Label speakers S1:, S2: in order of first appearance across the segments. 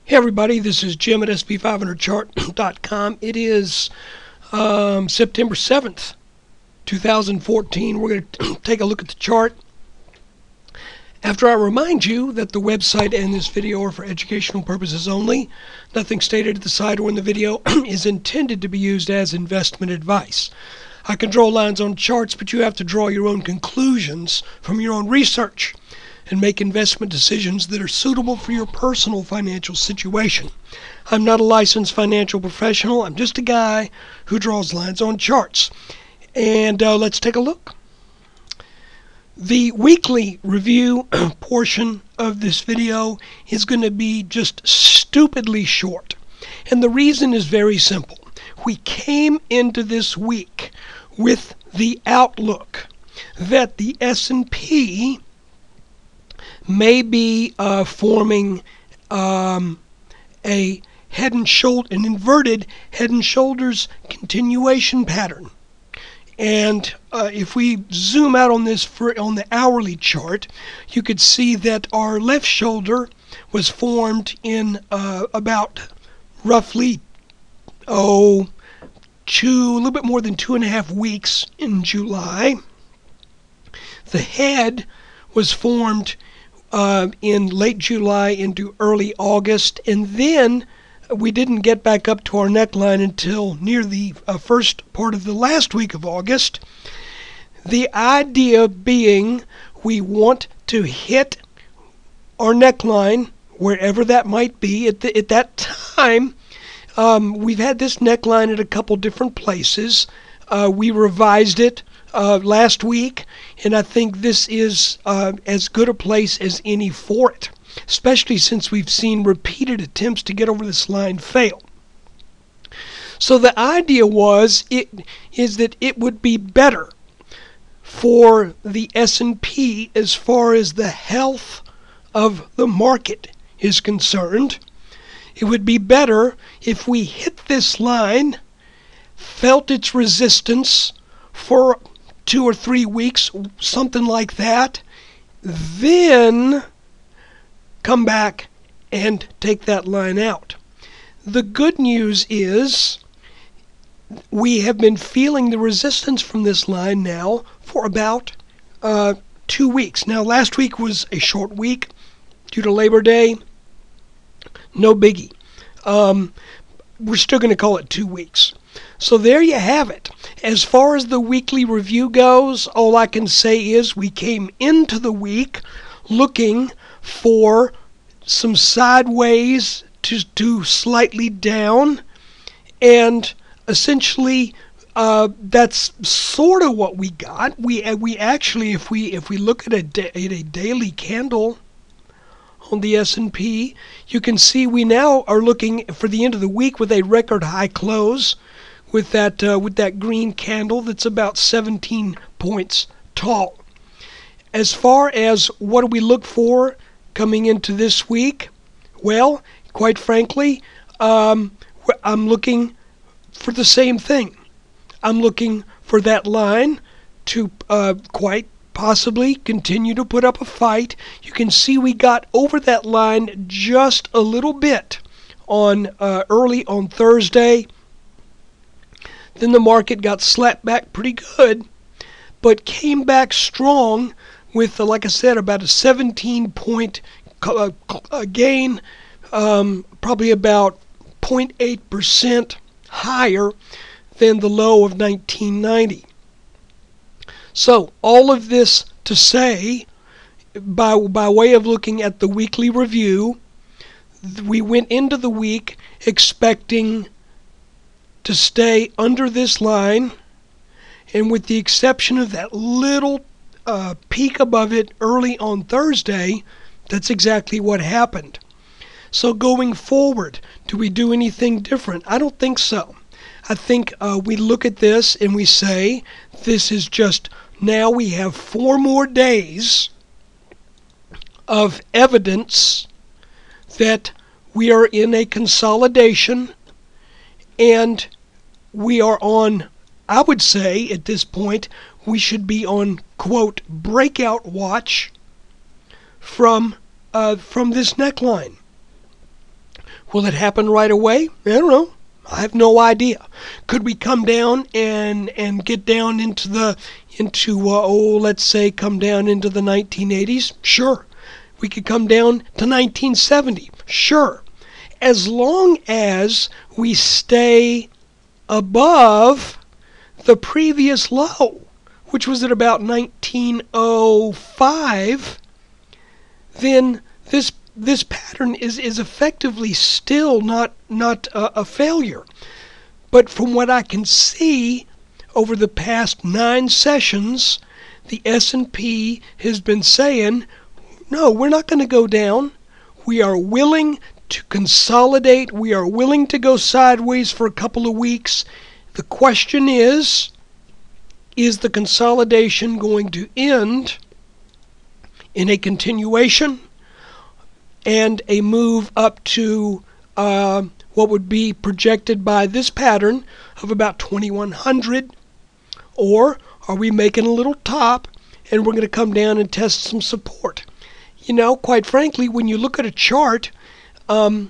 S1: Hey everybody, this is Jim at SB500chart.com. It is September 7th, 2014. We're going to take a look at the chart. After I remind you that the website and this video are for educational purposes only, nothing stated at the side or in the video is intended to be used as investment advice. I can draw lines on charts, but you have to draw your own conclusions from your own research and make investment decisions that are suitable for your personal financial situation. I'm not a licensed financial professional. I'm just a guy who draws lines on charts. And let's take a look. The weekly review portion of this video is going to be just stupidly short. And the reason is very simple. We came into this week with the outlook that the S&P may be forming an inverted head and shoulders continuation pattern. And if we zoom out on this on the hourly chart, you could see that our left shoulder was formed in about roughly a little bit more than 2.5 weeks in July. The head was formed in late July into early August, and then we didn't get back up to our neckline until near the first part of the last week of August. The idea being we want to hit our neckline wherever that might be. At that time, we've had this neckline at a couple different places. We revised it last week, and I think this is as good a place as any for it, especially since we've seen repeated attempts to get over this line fail. So the idea is that it would be better for the S&P as far as the health of the market is concerned. It would be better if we hit this line, felt its resistance for 2 or 3 weeks, something like that, then come back and take that line out. The good news is we have been feeling the resistance from this line now for about 2 weeks. Now, last week was a short week due to Labor Day. No biggie. We're still going to call it 2 weeks. So there you have it. As far as the weekly review goes, all I can say is we came into the week looking for some sideways to slightly down, and essentially that's sort of what we got. We actually, if we look at a daily candle on the S&P, you can see we now are looking for the end of the week with a record high close with that green candle that's about 17 points tall. As far as what do we look for coming into this week, well, quite frankly, I'm looking for the same thing. I'm looking for that line to quite possibly continue to put up a fight. You can see we got over that line just a little bit on early on Thursday. Then the market got slapped back pretty good, but came back strong with, like I said, about a 17-point gain, probably about 0.8% higher than the low of 1990. So all of this to say, by way of looking at the weekly review, we went into the week expecting to stay under this line, and with the exception of that little peak above it early on Thursday, that's exactly what happened. So going forward, do we do anything different? I don't think so. I think we look at this and we say, this is just, now we have 4 more days of evidence that we are in a consolidation, and we are on, I would say at this point, we should be on, quote, breakout watch from this neckline. Will it happen right away? I don't know. I have no idea. Could we come down and get down let's say come down into the 1980s? Sure. We could come down to 1970. Sure. As long as we stay above the previous low, which was at about 1905, then this pattern is effectively still not a failure. But from what I can see over the past 9 sessions, the S&P has been saying, no, we're not going to go down. We are willing to consolidate. We are willing to go sideways for a couple of weeks. The question is the consolidation going to end in a continuation and a move up to what would be projected by this pattern of about 2100? Or are we making a little top and we're going to come down and test some support? You know, quite frankly, when you look at a chart, here's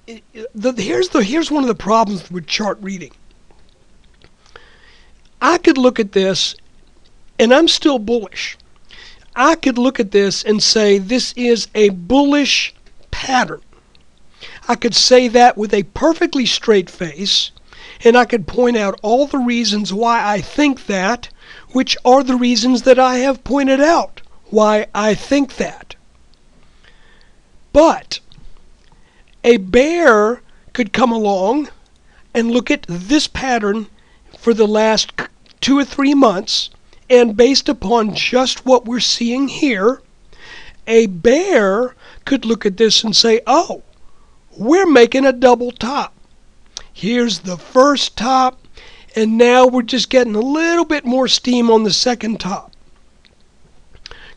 S1: one of the problems with chart reading. I could look at this, and I'm still bullish. I could look at this and say this is a bullish pattern. I could say that with a perfectly straight face, and I could point out all the reasons why I think that, which are the reasons that I have pointed out why I think that. But a bear could come along and look at this pattern for the last 2 or 3 months, and based upon just what we're seeing here, a bear could look at this and say, oh, we're making a double top. Here's the first top, and now we're just getting a little bit more steam on the second top.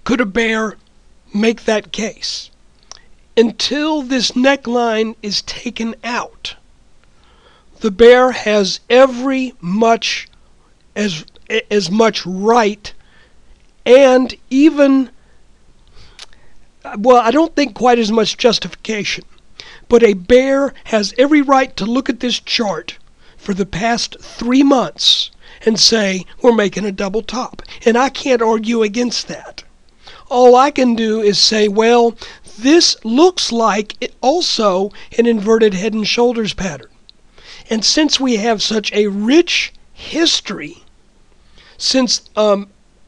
S1: Could a bear make that case? Until this neckline is taken out, the bear has as much right, and even, well, I don't think quite as much justification, but a bear has every right to look at this chart for the past 3 months and say, we're making a double top. And I can't argue against that. All I can do is say, well, this looks like also an inverted head and shoulders pattern. And since we have such a rich history since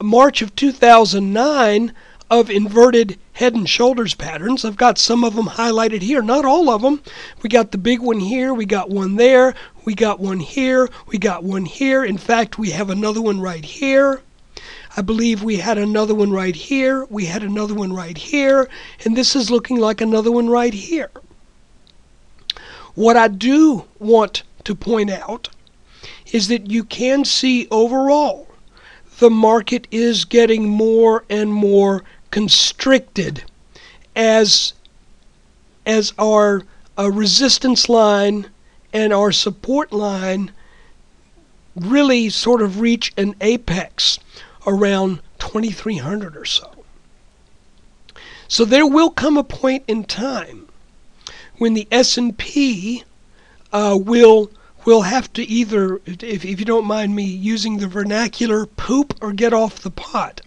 S1: March of 2009 of inverted head and shoulders patterns, I've got some of them highlighted here, not all of them. We got the big one here, we got one there, we got one here, we got one here. In fact, we have another one right here. I believe we had another one right here, we had another one right here, and this is looking like another one right here. What I do want to point out is that you can see overall the market is getting more and more constricted as our resistance line and our support line really sort of reach an apex around 2300 or so. So there will come a point in time when the S&P will have to either, if you don't mind me using the vernacular, poop or get off the pot.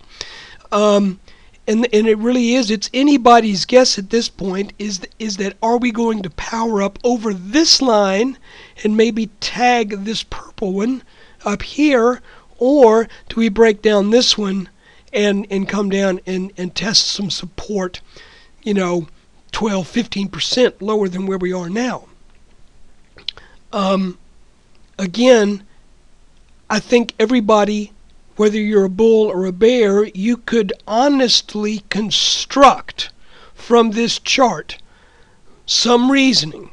S1: And it really is, it's anybody's guess at this point, is that are we going to power up over this line and maybe tag this purple one up here, or do we break down this one and come down and test some support, 12-15% lower than where we are now? Again, I think everybody, whether you're a bull or a bear, you could honestly construct from this chart some reasoning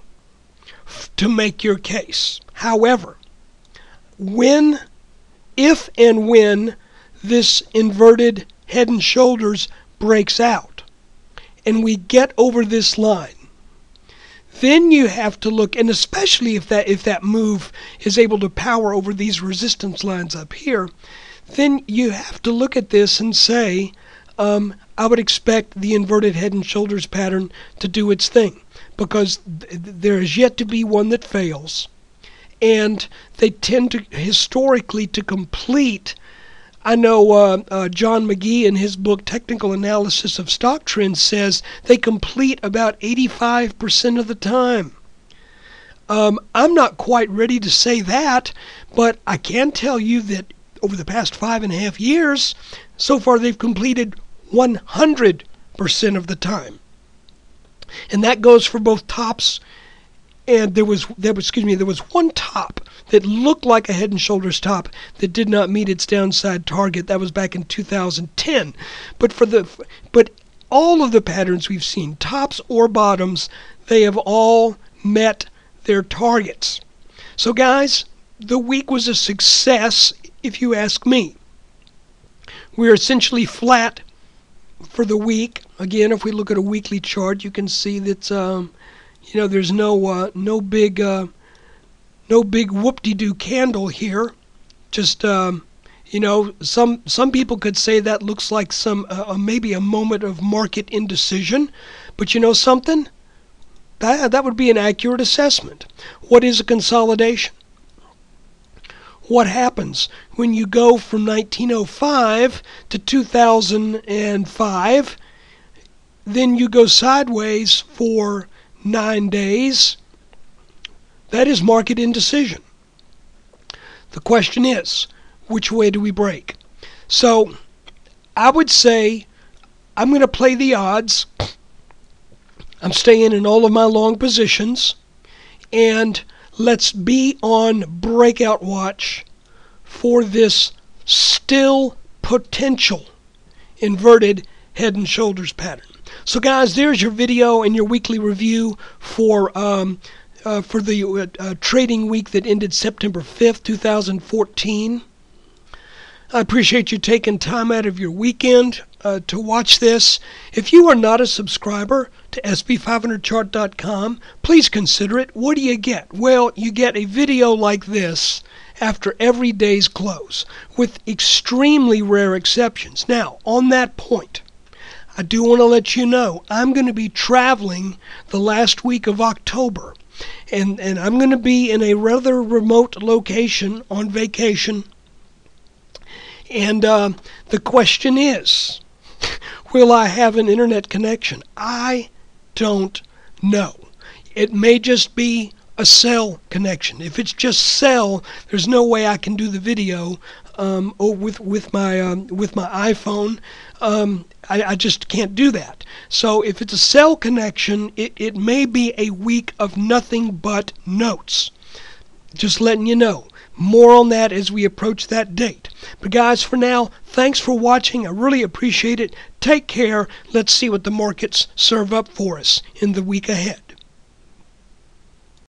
S1: to make your case. However, if and when this inverted head and shoulders breaks out and we get over this line, then you have to look, and especially if that move is able to power over these resistance lines up here, then you have to look at this and say, I would expect the inverted head and shoulders pattern to do its thing. because there is yet to be one that fails. And they tend to historically to complete. I know John McGee in his book Technical Analysis of Stock Trends says they complete about 85% of the time. I'm not quite ready to say that, but I can tell you that over the past 5.5 years, so far they've completed 100% of the time. And that goes for both tops, and there was one top that looked like a Head and Shoulders top that did not meet its downside target. That was back in 2010. But all of the patterns we've seen, tops or bottoms, they have all met their targets. So guys, the week was a success if you ask me. We're essentially flat for the week. Again, if we look at a weekly chart, you can see that there's no big whoop-de-doo candle here. Just some people could say that looks like maybe a moment of market indecision, but you know something? That would be an accurate assessment. What is a consolidation? What happens when you go from 1905 to 2005, then you go sideways for 9 days? That is market indecision. The question is, which way do we break? So I would say I'm going to play the odds. I'm staying in all of my long positions, and let's be on breakout watch for this still potential inverted Head and Shoulders pattern. So guys, there's your video and your weekly review for the trading week that ended September 5th, 2014. I appreciate you taking time out of your weekend to watch this. If you are not a subscriber to SP500chart.com, please consider it. What do you get? Well, you get a video like this after every day's close, with extremely rare exceptions. Now, on that point, I do want to let you know I'm going to be traveling the last week of October, and I'm going to be in a rather remote location on vacation. And the question is, will I have an internet connection? I don't know. It may just be a cell connection. If it's just cell, there's no way I can do the video with my iPhone. I just can't do that. So if it's a cell connection, it may be a week of nothing but notes. Just letting you know. More on that as we approach that date. But guys, for now, thanks for watching. I really appreciate it. Take care. Let's see what the markets serve up for us in the week ahead.